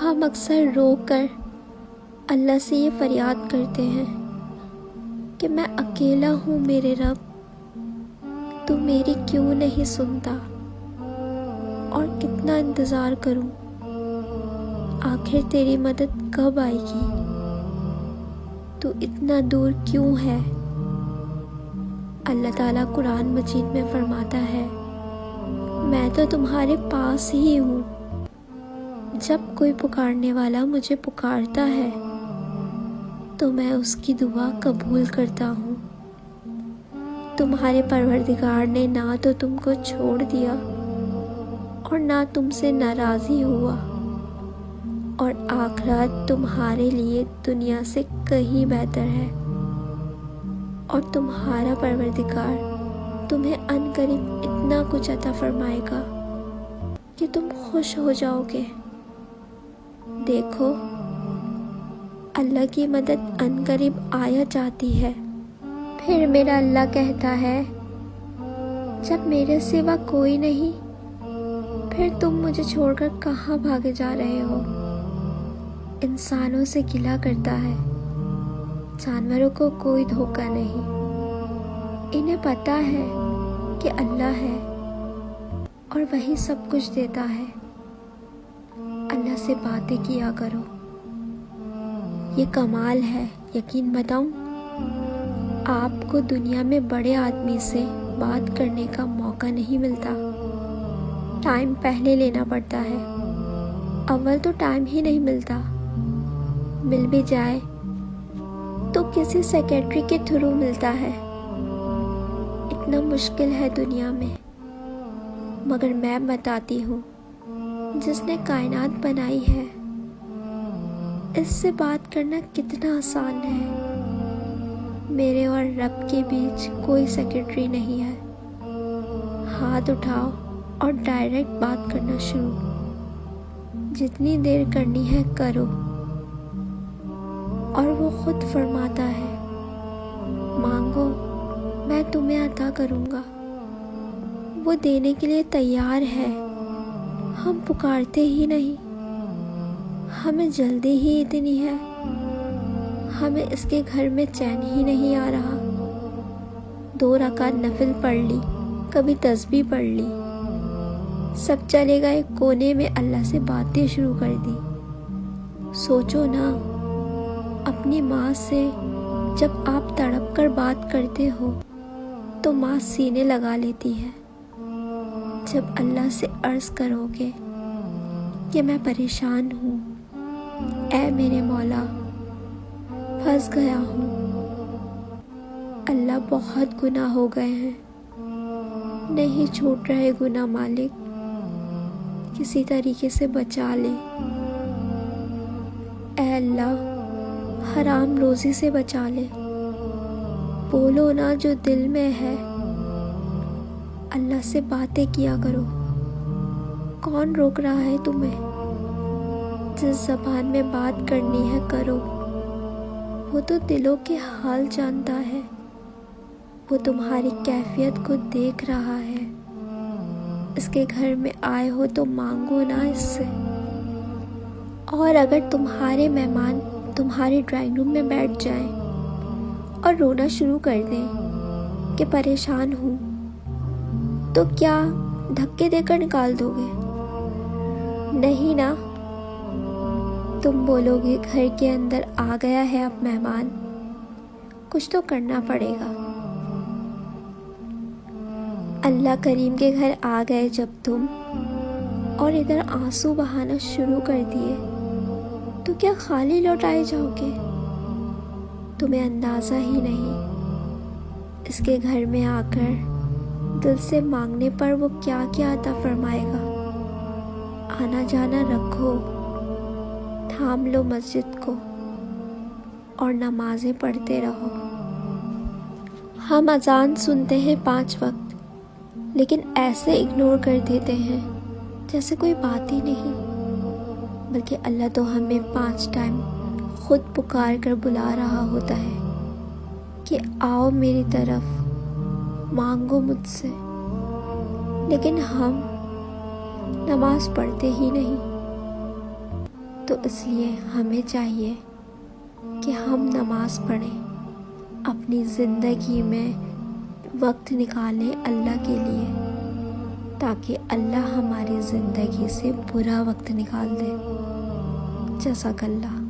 ہم اکثر رو کر اللہ سے یہ فریاد کرتے ہیں کہ میں اکیلا ہوں میرے رب، تو میری کیوں نہیں سنتا، اور کتنا انتظار کروں، آخر تیری مدد کب آئے گی، تو اتنا دور کیوں ہے۔ اللہ تعالیٰ قرآن مجید میں فرماتا ہے، میں تو تمہارے پاس ہی ہوں، جب کوئی پکارنے والا مجھے پکارتا ہے تو میں اس کی دعا قبول کرتا ہوں۔ تمہارے پروردگار نے نہ تو تم کو چھوڑ دیا اور نہ تم سے ناراضی ہوا، اور آخرت تمہارے لیے دنیا سے کہیں بہتر ہے، اور تمہارا پروردگار تمہیں عنقریب اتنا کچھ عطا فرمائے گا کہ تم خوش ہو جاؤ گے۔ دیکھو، اللہ کی مدد عنقریب آیا جاتی ہے۔ پھر میرا اللہ کہتا ہے، جب میرے سوا کوئی نہیں، پھر تم مجھے چھوڑ کر کہاں بھاگے جا رہے ہو۔ انسانوں سے گلہ کرتا ہے، جانوروں کو کوئی دھوکہ نہیں، انہیں پتہ ہے کہ اللہ ہے اور وہی سب کچھ دیتا ہے۔ اللہ سے باتیں کیا کرو، یہ کمال ہے۔ یقین بتاؤں، آپ کو دنیا میں بڑے آدمی سے بات کرنے کا موقع نہیں ملتا، ٹائم پہلے لینا پڑتا ہے۔ اول تو ٹائم ہی نہیں ملتا، مل بھی جائے تو کسی سیکرٹری کے تھرو ملتا ہے۔ اتنا مشکل ہے دنیا میں، مگر میں بتاتی ہوں، جس نے کائنات بنائی ہے، اس سے بات کرنا کتنا آسان ہے۔ میرے اور رب کے بیچ کوئی سیکرٹری نہیں ہے، ہاتھ اٹھاؤ اور ڈائریکٹ بات کرنا شروع، جتنی دیر کرنی ہے کرو، اور وہ خود فرماتا ہے، مانگو میں تمہیں عطا کروں گا۔ وہ دینے کے لیے تیار ہے، ہم پکارتے ہی نہیں۔ ہمیں جلدی ہی اتنی ہے، ہمیں اس کے گھر میں چین ہی نہیں آ رہا۔ 2 رکعت نفل پڑھ لی، کبھی تسبیح پڑھ لی، سب چلے گئے کونے میں اللہ سے باتیں شروع کر دی۔ سوچو نا، اپنی ماں سے جب آپ تڑپ کر بات کرتے ہو تو ماں سینے لگا لیتی ہے۔ جب اللہ سے عرض کرو گے کہ میں پریشان ہوں، اے میرے مولا، پھنس گیا ہوں، اللہ بہت گناہ ہو گئے ہیں، نہیں چھوٹ رہے گناہ مالک، کسی طریقے سے بچا لے۔ اے اللہ، حرام روزی سے بچا لے۔ بولو نا جو دل میں ہے، اللہ سے باتیں کیا کرو۔ کون روک رہا ہے تمہیں؟ جس زبان میں بات کرنی ہے کرو، وہ تو دلوں کے حال جانتا ہے، وہ تمہاری کیفیت کو دیکھ رہا ہے۔ اس کے گھر میں آئے ہو تو مانگو نا اس سے۔ اور اگر تمہارے مہمان تمہارے ڈرائنگ روم میں بیٹھ جائیں اور رونا شروع کر دیں کہ پریشان ہوں، تو کیا دھکے دے کر نکال دو گے؟ نہیں نا، تم بولو گے گھر کے اندر آ گیا ہے اب مہمان، کچھ تو کرنا پڑے گا۔ اللہ کریم کے گھر آ گئے جب تم، اور ادھر آنسو بہانا شروع کر دیے، تو کیا خالی لوٹ آئے جاؤ گے؟ تمہیں اندازہ ہی نہیں، اس کے گھر میں آ کر دل سے مانگنے پر وہ کیا کیا عطا فرمائے گا۔ آنا جانا رکھو، تھام لو مسجد کو اور نمازیں پڑھتے رہو۔ ہم اذان سنتے ہیں 5 وقت، لیکن ایسے اگنور کر دیتے ہیں جیسے کوئی بات ہی نہیں، بلکہ اللہ تو ہمیں 5 ٹائم خود پکار کر بلا رہا ہوتا ہے کہ آؤ میری طرف، مانگو مجھ سے، لیکن ہم نماز پڑھتے ہی نہیں۔ تو اس لیے ہمیں چاہیے کہ ہم نماز پڑھیں، اپنی زندگی میں وقت نکالیں اللہ کے لیے، تاکہ اللہ ہماری زندگی سے برا وقت نکال دے۔ جزاک اللہ۔